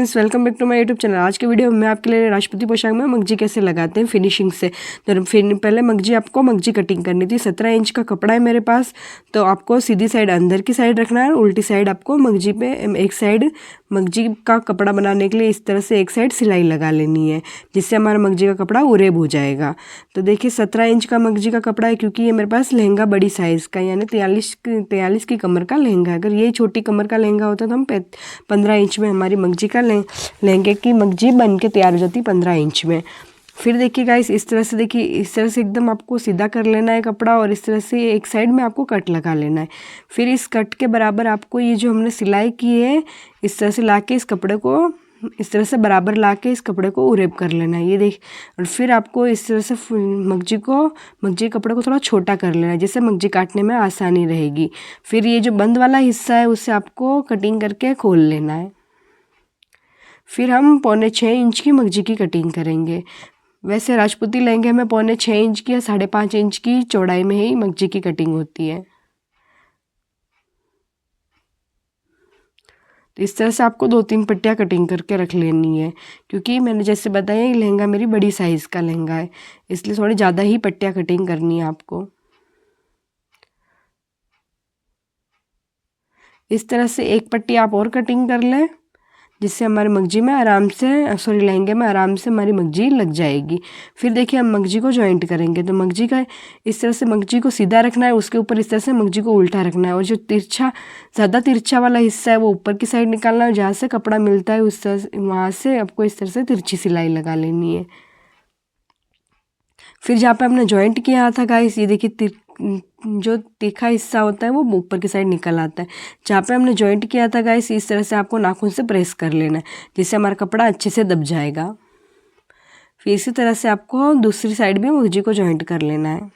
Friends, welcome back to my YouTube channel. आज के video में मैं आपके लिए राष्ट्रपति पोशाक में मगजी कैसे लगाते हैं फिनिशिंग से। तो फिर पहले मगजी कटिंग करनी थी। 17 इंच का कपड़ा है मेरे पास। तो आपको सीधी साइड अंदर की साइड रखना है, उल्टी साइड आपको मगजी पे एक साइड मगजी का कपड़ा बनाने के लिए इस तरह से एक साइड सिलाई लगा लेनी है, जिससे हमारा मगजी का कपड़ा उरेब हो जाएगा। तो देखिए 17 इंच का मगजी का कपड़ा है, क्योंकि ये मेरे पास लहंगा बड़ी साइज़ का यानी 43 की कमर का लहंगा है। अगर ये छोटी कमर का लहंगा होता तो हम 15 इंच में हमारी मगजी का लहंगे की मगजी बन के तैयार हो जाती 15 इंच में। फिर देखिए गाइस, इस तरह से देखिए, इस तरह से एकदम आपको सीधा कर लेना है कपड़ा, और इस तरह से एक साइड में आपको कट लगा लेना है। फिर इस कट के बराबर आपको ये जो हमने सिलाई की है, इस तरह से लाके इस कपड़े को इस तरह से बराबर लाके इस कपड़े को उरेब कर लेना है। ये देख, और फिर आपको इस तरह से मगजी कपड़े को थोड़ा छोटा कर लेना है, जिससे मगजी काटने में आसानी रहेगी। फिर ये जो बंद वाला हिस्सा है उसे आपको कटिंग करके खोल लेना है। फिर हम 6.25 इंच की मगजी की कटिंग करेंगे। वैसे राजपूती लहंगे में 6.25 इंच की या 5.5 इंच की चौड़ाई में ही मगजी की कटिंग होती है। तो इस तरह से आपको 2-3 पट्टियाँ कटिंग करके रख लेनी है, क्योंकि मैंने जैसे बताया ये लहंगा मेरी बड़ी साइज़ का लहंगा है, इसलिए थोड़ी ज़्यादा ही पट्टियाँ कटिंग करनी है आपको। इस तरह से एक पट्टी आप और कटिंग कर लें, जिससे हमारे मगजी में लहंगे में आराम से हमारी मगजी लग जाएगी। फिर देखिए हम मगजी को जॉइंट करेंगे। तो मगजी का इस तरह से मगजी को सीधा रखना है, उसके ऊपर इस तरह से मगजी को उल्टा रखना है, और जो ज़्यादा तिरछा वाला हिस्सा है वो ऊपर की साइड निकालना है। जहाँ से कपड़ा मिलता है उस तरह वहाँ से आपको इस तरह से तिरछी सिलाई लगा लेनी है। फिर जहाँ पे हमने जॉइंट किया था गाइस, ये देखिए जो तीखा हिस्सा होता है वो ऊपर की साइड निकल आता है। जहाँ पे हमने जॉइंट किया था गाइस, इस तरह से आपको नाखून से प्रेस कर लेना है, जिससे हमारा कपड़ा अच्छे से दब जाएगा। फिर इसी तरह से आपको दूसरी साइड भी मगजी को जॉइंट कर लेना है।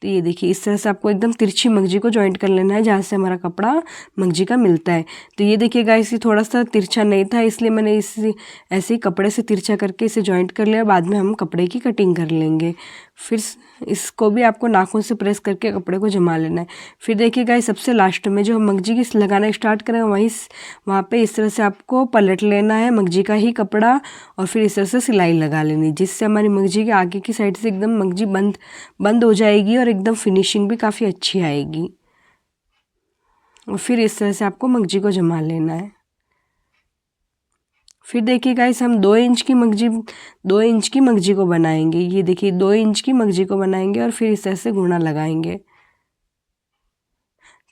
तो ये देखिए इस तरह से आपको एकदम तिरछी मगजी को जॉइंट कर लेना है, जहाँ से हमारा कपड़ा मगजी का मिलता है। तो ये देखिए गाइस, ये थोड़ा सा तिरछा नहीं था, इसलिए मैंने ऐसे ही कपड़े से तिरछा करके इसे जॉइंट कर लिया। बाद में हम कपड़े की कटिंग कर लेंगे। फिर इसको भी आपको नाखून से प्रेस करके कपड़े को जमा लेना है। फिर देखिए गाइस, सबसे लास्ट में जो हम मगजी की लगाना स्टार्ट करें वहाँ पे इस तरह से आपको पलट लेना है मगजी का ही कपड़ा, और फिर इस तरह से सिलाई लगा लेनी, जिससे हमारी मगजी के आगे की साइड से एकदम मगजी बंद हो जाएगी, और एकदम फिनिशिंग भी काफ़ी अच्छी आएगी। और फिर इस तरह से आपको मगजी को जमा लेना है। फिर देखिए गाइस, हम 2 इंच की मगजी को बनाएंगे। ये देखिए 2 इंच की मगजी को बनाएंगे, और फिर इस तरह से गुणा लगाएंगे।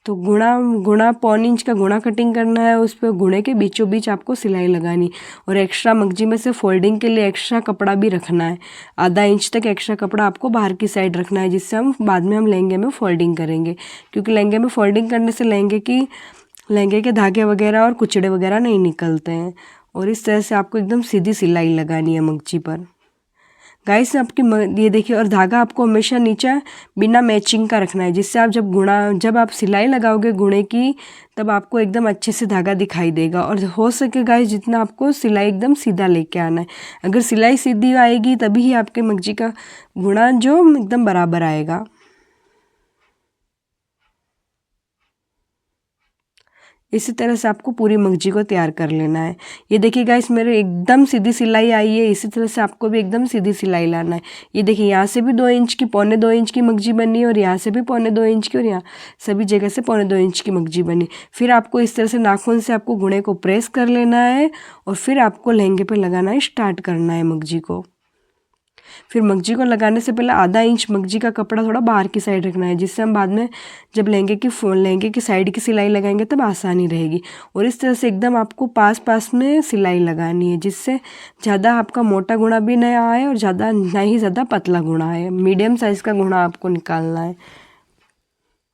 तो गुणा 1.25 इंच का गुणा कटिंग करना है, उस पर गुणे के बीचों बीच आपको सिलाई लगानी, और एक्स्ट्रा मगजी में से फोल्डिंग के लिए एक्स्ट्रा कपड़ा भी रखना है। आधा इंच तक एक्स्ट्रा कपड़ा आपको बाहर की साइड रखना है, जिससे हम बाद में लहंगे में फोल्डिंग करेंगे, क्योंकि लहंगे में फोल्डिंग करने से लहंगे के धागे वगैरह और कुचड़े वगैरह नहीं निकलते हैं। और इस तरह से आपको एकदम सीधी सिलाई लगानी है मगजी पर। गाइस ये देखिए, और धागा आपको हमेशा नीचे बिना मैचिंग का रखना है, जिससे आप जब आप सिलाई लगाओगे गुणे की, तब आपको एकदम अच्छे से धागा दिखाई देगा। और हो सके गाइस, जितना आपको सिलाई एकदम सीधा लेके आना है। अगर सिलाई सीधी आएगी तभी ही आपके मगजी का गुणा जो एकदम बराबर आएगा। इसी तरह से आपको पूरी मगजी को तैयार कर लेना है। ये देखिए गाइस, मेरे एकदम सीधी सिलाई आई है। इसी तरह से आपको भी एकदम सीधी सिलाई लाना है। ये देखिए, यहाँ से भी 2 इंच की 2.25 इंच की मगजी बनी, और यहाँ से भी 2.25 इंच की, और यहाँ सभी जगह से 2.25 इंच की मगजी बनी। फिर आपको इस तरह से नाखून से आपको गुणे को प्रेस कर लेना है, और फिर आपको लहंगे पर लगाना स्टार्ट करना है मगजी को। फिर मगजी को लगाने से पहले आधा इंच मगजी का कपड़ा थोड़ा बाहर की साइड रखना है, जिससे हम बाद में जब लहंगे की साइड की सिलाई लगाएंगे तब आसानी रहेगी। और इस तरह से एकदम आपको पास में सिलाई लगानी है, जिससे ज़्यादा आपका मोटा गुणा भी नहीं आए और ना ही ज़्यादा पतला गुणा आए। मीडियम साइज़ का गुणा आपको निकालना है।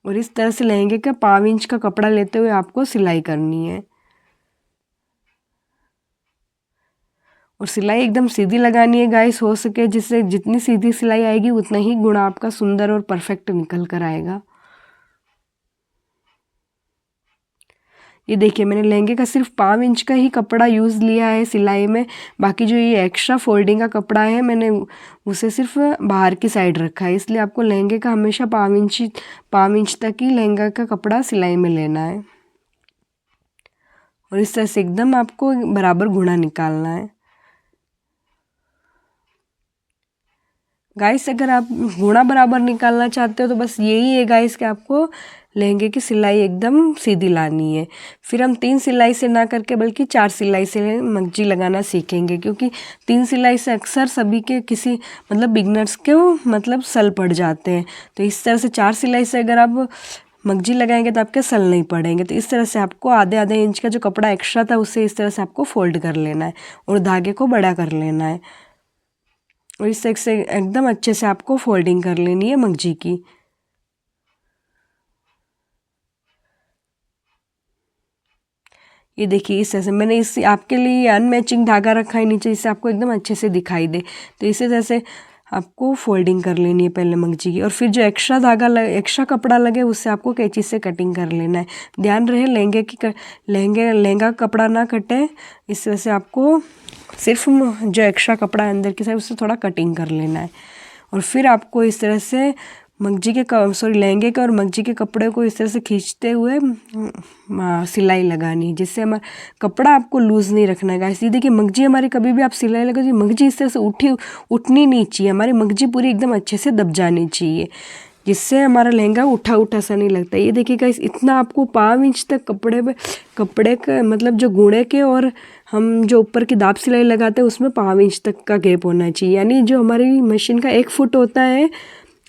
और इस तरह से लहंगे का 5 इंच का कपड़ा लेते हुए आपको सिलाई करनी है, और सिलाई एकदम सीधी लगानी है गाइस, हो सके जिससे जितनी सीधी सिलाई आएगी उतना ही गुणा आपका सुंदर और परफेक्ट निकल कर आएगा। ये देखिए, मैंने लहंगे का सिर्फ 5 इंच का ही कपड़ा यूज़ लिया है सिलाई में। बाकी जो ये एक्स्ट्रा फोल्डिंग का कपड़ा है, मैंने उसे सिर्फ बाहर की साइड रखा है। इसलिए आपको लहंगे का हमेशा 5 इंच तक ही लहंगा का कपड़ा सिलाई में लेना है। और इस तरह से एकदम आपको बराबर गुणा निकालना है। गाइस अगर आप गुणा बराबर निकालना चाहते हो तो बस यही है गाइस कि आपको लहंगे की सिलाई एकदम सीधी लानी है। फिर हम 3 सिलाई से ना करके बल्कि 4 सिलाई से मगजी लगाना सीखेंगे, क्योंकि 3 सिलाई से अक्सर सभी के किसी मतलब बिगनर्स के मतलब सल पड़ जाते हैं। तो इस तरह से 4 सिलाई से अगर आप मगजी लगाएंगे तो आपके सल नहीं पड़ेंगे। तो इस तरह से आपको आधे आधे इंच का जो कपड़ा एक्स्ट्रा था उसे इस तरह से आपको फोल्ड कर लेना है और धागे को बड़ा कर लेना है और इस तरह से एकदम अच्छे से आपको फोल्डिंग कर लेनी है मगजी की। ये देखिए इस तरह से मैंने इस आपके लिए अनमैचिंग धागा रखा है नीचे, इससे आपको एकदम अच्छे से दिखाई दे। तो इसी तरह से आपको फोल्डिंग कर लेनी है पहले मगजी की, और फिर जो एक्स्ट्रा धागा एक्स्ट्रा कपड़ा लगे उससे आपको कैंची से कटिंग कर लेना है। ध्यान रहे लहंगा कपड़ा ना कटे, इस तरह से आपको सिर्फ जो एक्स्ट्रा कपड़ा है अंदर की साइड उससे थोड़ा कटिंग कर लेना है। और फिर आपको इस तरह से लहंगे के और मगजी के कपड़े को इस तरह से खींचते हुए सिलाई लगानी है, जिससे हमारा कपड़ा आपको लूज़ नहीं रखना है गाइस। ये देखिए मगजी हमारी कभी भी आप सिलाई लगाइए, मगजी इस तरह से उठनी नहीं चाहिए, हमारी मगजी पूरी एकदम अच्छे से दब जानी चाहिए, जिससे हमारा लहंगा उठा उठा सा नहीं लगता। ये देखिए गाइस इतना आपको 5 इंच तक कपड़े का मतलब जो गुणे के और हम जो ऊपर की दाब सिलाई लगाते हैं उसमें 5 इंच तक का गैप होना चाहिए, यानी जो हमारी मशीन का 1 फुट होता है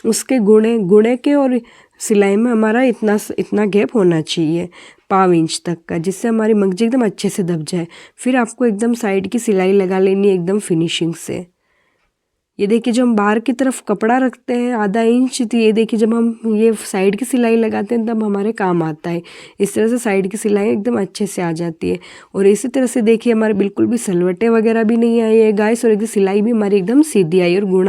उसके गुणे के और सिलाई में हमारा इतना गैप होना चाहिए 5 इंच तक का, जिससे हमारी मगजी एकदम अच्छे से दब जाए। फिर आपको एकदम साइड की सिलाई लगा लेनी है एकदम फिनिशिंग से। ये देखिए जो हम बाहर की तरफ कपड़ा रखते हैं आधा इंच, तो ये देखिए जब हम ये साइड की सिलाई लगाते हैं तब हमारे काम आता है। इस तरह से साइड की सिलाई एकदम अच्छे से आ जाती है। और इसी तरह से देखिए हमारे बिल्कुल भी सलवटे वगैरह भी नहीं आई है गाइस, और एकदम सिलाई भी हमारी एकदम सीधी आई और गुणा